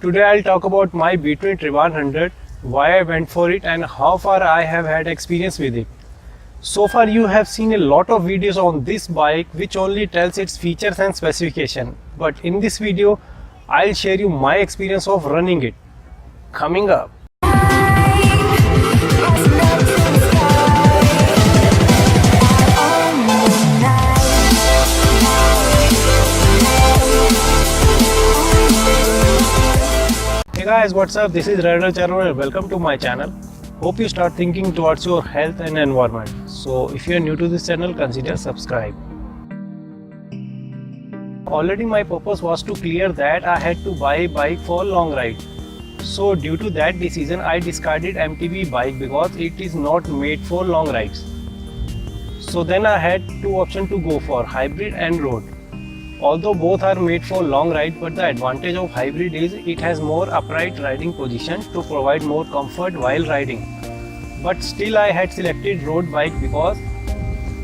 Today I'll talk about my B-Twin Tribhuvan 100, why I went for it and how far I have had experience with it. So far you have seen a lot of videos on this bike which only tells its features and specification. But in this video, I'll share you my experience of running it. Coming up. Hey guys, what's up? This is Rider Charur and welcome to my channel. Hope you start thinking towards your health and environment. So if you are new to this channel, consider subscribe. Already my purpose was to clear that I had to buy a bike for long ride. So due to that decision, I discarded MTB bike because it is not made for long rides. So then I had two options to go for, hybrid and road. Although both are made for long ride, but the advantage of hybrid is it has more upright riding position to provide more comfort while riding. But still I had selected road bike because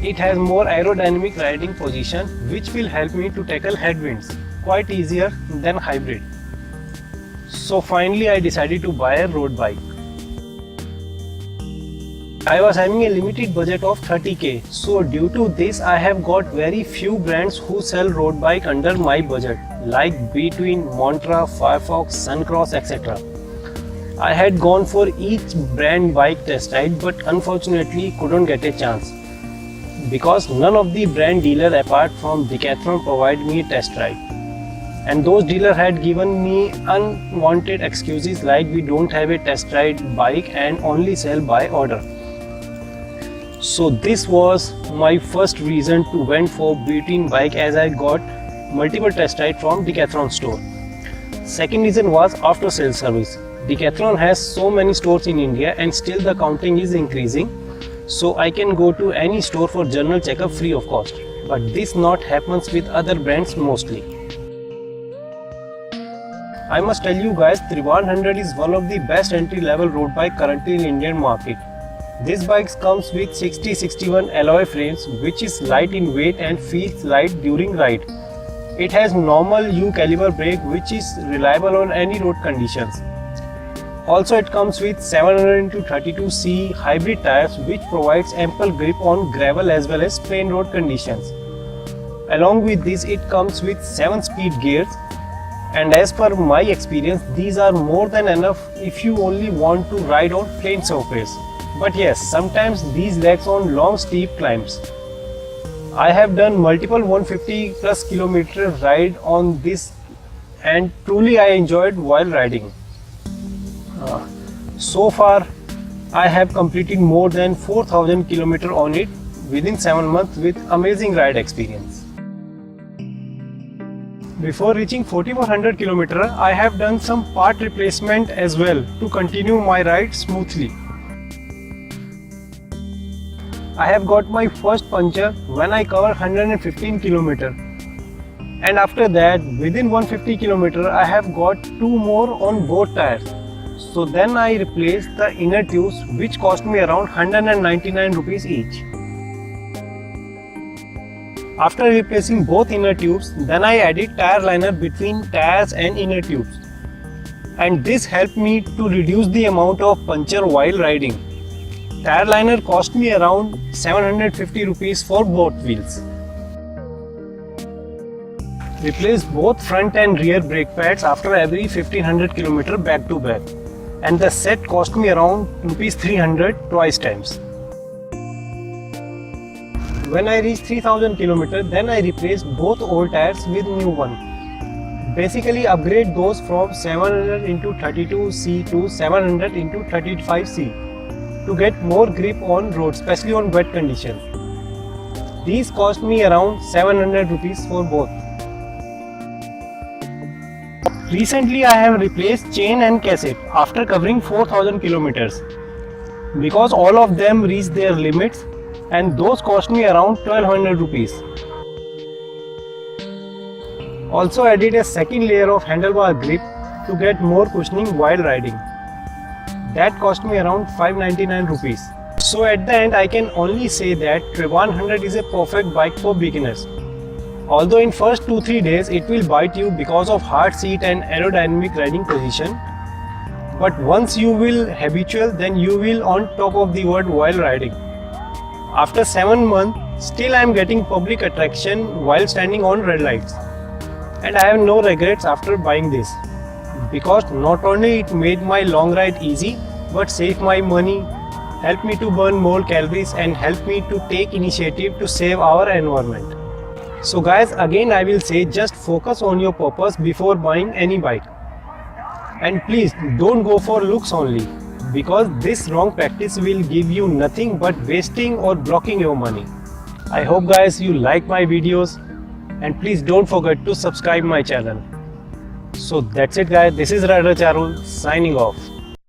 it has more aerodynamic riding position which will help me to tackle headwinds quite easier than hybrid. So finally I decided to buy a road bike. I was having a limited budget of 30k, so due to this I have got very few brands who sell road bike under my budget like B-Twin, Montra, Firefox, Suncross, etc. I had gone for each brand bike test ride but unfortunately couldn't get a chance because none of the brand dealer apart from Decathlon provide me a test ride, and those dealers had given me unwanted excuses like we don't have a test ride bike and only sell by order. So this was my first reason to went for B-Twin bike as I got multiple test ride from Decathlon store. Second reason was after sales service. Decathlon has so many stores in India and still the counting is increasing. So I can go to any store for general checkup free of cost. But this not happens with other brands mostly. I must tell you guys, Tribhuvan 100 is one of the best entry level road bike currently in Indian market. This bike comes with 60-61 alloy frames which is light in weight and feels light during ride. It has normal U caliber brake which is reliable on any road conditions. Also it comes with 700x32C hybrid tires which provides ample grip on gravel as well as plain road conditions. Along with this it comes with 7-speed gears, and as per my experience these are more than enough if you only want to ride on plain surface. But yes, sometimes these lags on long steep climbs. I have done multiple 150 plus kilometer ride on this and truly I enjoyed while riding. So far I have completed more than 4000 km on it within 7 months with amazing ride experience. Before reaching 4400 km, I have done some part replacement as well to continue my ride smoothly. I have got my first puncture when I covered 115 km, and after that within 150 km I have got 2 more on both tires. So then I replaced the inner tubes which cost me around 199 rupees each. After replacing both inner tubes, then I added tire liner between tires and inner tubes, and this helped me to reduce the amount of puncture while riding. Tire liner cost me around 750 rupees for both wheels. Replaced both front and rear brake pads after every 1500 km back to back, and the set cost me around rupees 300 twice times. When I reached 3000 km, then I replaced both old tires with new one. Basically upgrade those from 700x32C to 700x35C. to get more grip on road, especially on wet conditions. These cost me around 700 rupees for both. Recently I have replaced chain and cassette after covering 4000 kilometers because all of them reached their limits, and those cost me around 1200 rupees. Also added a second layer of handlebar grip to get more cushioning while riding. That cost me around 599 rupees. So at the end I can only say that Tribhuvan 100 is a perfect bike for beginners. Although in first 2-3 days it will bite you because of hard seat and aerodynamic riding position, but once you will habitual, then you will on top of the world while riding. After 7 months, still I am getting public attraction while standing on red lights. And I have no regrets after buying this, because not only it made my long ride easy, but save my money, help me to burn more calories and help me to take initiative to save our environment. So guys, again I will say, just focus on your purpose before buying any bike. And please don't go for looks only, because this wrong practice will give you nothing but wasting or blocking your money. I hope guys you like my videos, and please don't forget to subscribe my channel. So that's it guys, this is Rider Charul signing off.